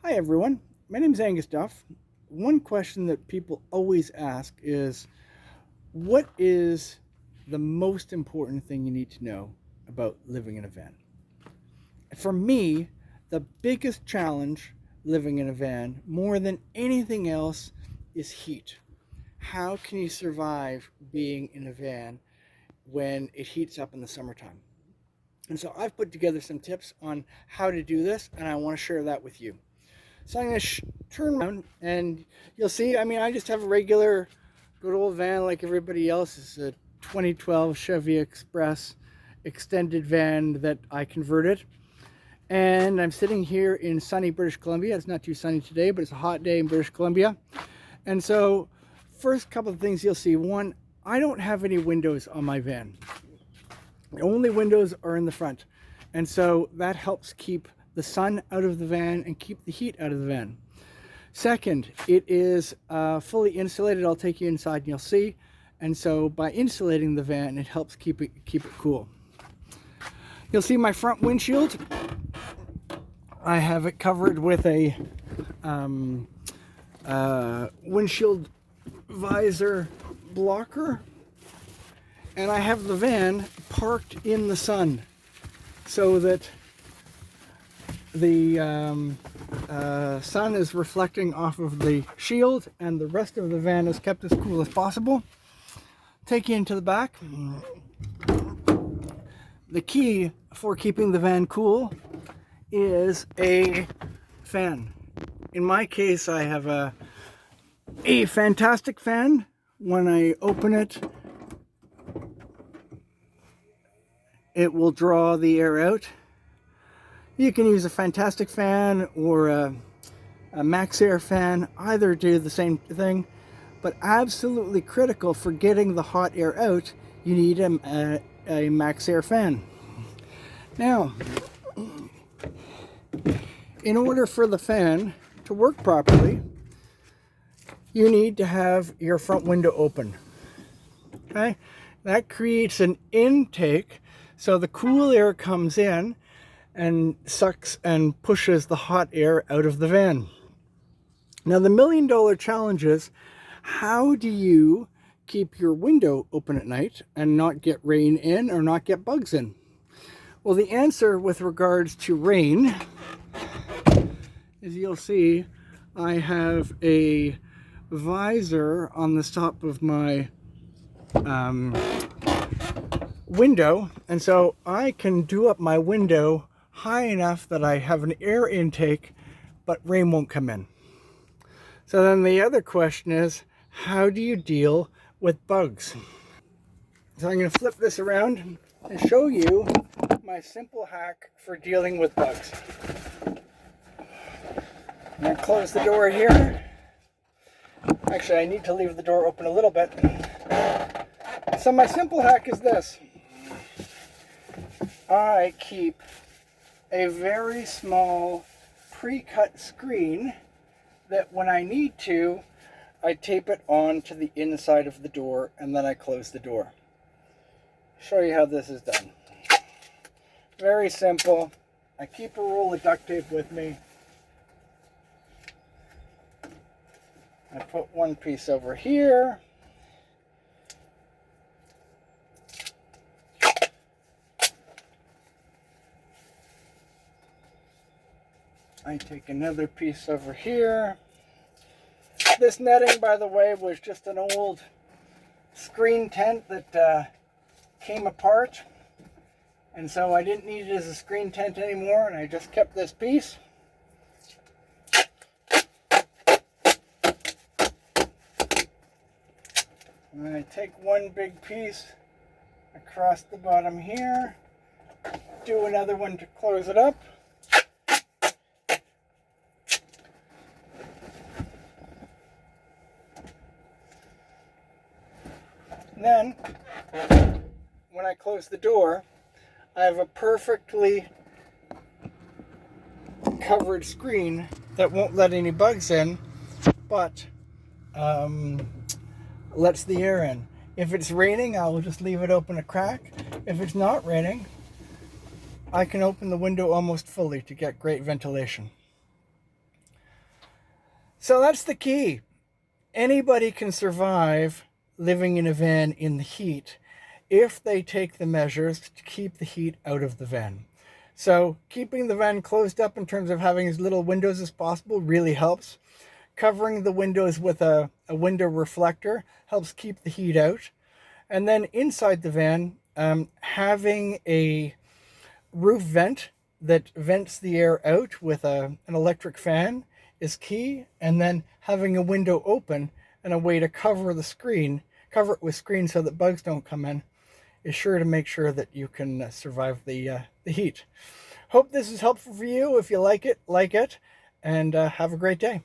Hi everyone, my name is Angus Duff. One question that people always ask is, what is the most important thing you need to know about living in a van? For me, the biggest challenge living in a van, more than anything else, is heat. How can you survive being in a van when it heats up in the summertime? And so I've put together some tips on how to do this, and I want to share that with you. So I'm going to turn around and you'll see, I just have a regular good old van like everybody else. It's a 2012 Chevy Express extended van that I converted. And I'm sitting here in sunny British Columbia. It's not too sunny today, but it's a hot day in British Columbia. And so first couple of things you'll see. One, I don't have any windows on my van. The only windows are in the front. And so that helps keep the sun out of the van and keep the heat out of the van. Second, it is fully insulated. I'll take you inside and you'll see. And so by insulating the van, it helps keep it cool. You'll see my front windshield. I have it covered with a windshield visor blocker. And I have the van parked in the sun so that the sun is reflecting off of the shield and the rest of the van is kept as cool as possible. Take you into the back. The key for keeping the van cool is a fan. In my case, I have a fantastic fan. When I open it, it will draw the air out. You can use a fantastic fan or a max air fan. Either do the same thing, but absolutely critical for getting the hot air out, you need a max air fan. Now, in order for the fan to work properly, you need to have your front window open. Okay? That creates an intake, so the cool air comes in and sucks and pushes the hot air out of the van. Now the $1,000,000 challenge is, how do you keep your window open at night and not get rain in or not get bugs in? Well, the answer with regards to rain, as you'll see, I have a visor on the top of my window, and so I can do up my window high enough that I have an air intake, but rain won't come in. So then the other question is, how do you deal with bugs? So I'm going to flip this around and show you my simple hack for dealing with bugs. I'm going to close the door here. Actually, I need to leave the door open a little bit. So my simple hack is this. I keep a very small pre-cut screen that when I need to, I tape it on to the inside of the door and then I close the door. Show you how this is done. Very simple. I keep a roll of duct tape with me. I put one piece over here. I take another piece over here. This netting, by the way, was just an old screen tent that came apart. And so I didn't need it as a screen tent anymore, and I just kept this piece. And I take one big piece across the bottom here, do another one to close it up. And then, when I close the door, I have a perfectly covered screen that won't let any bugs in, but lets the air in. If it's raining, I will just leave it open a crack. If it's not raining, I can open the window almost fully to get great ventilation. So that's the key. Anybody can survive living in a van in the heat if they take the measures to keep the heat out of the van. So keeping the van closed up in terms of having as little windows as possible really helps. Covering the windows with a window reflector helps keep the heat out. And then inside the van, having a roof vent that vents the air out with an electric fan is key. And then having a window open and a way to cover it with screen so that bugs don't come in, is sure to make sure that you can survive the heat. Hope this is helpful for you. If you like it, and have a great day.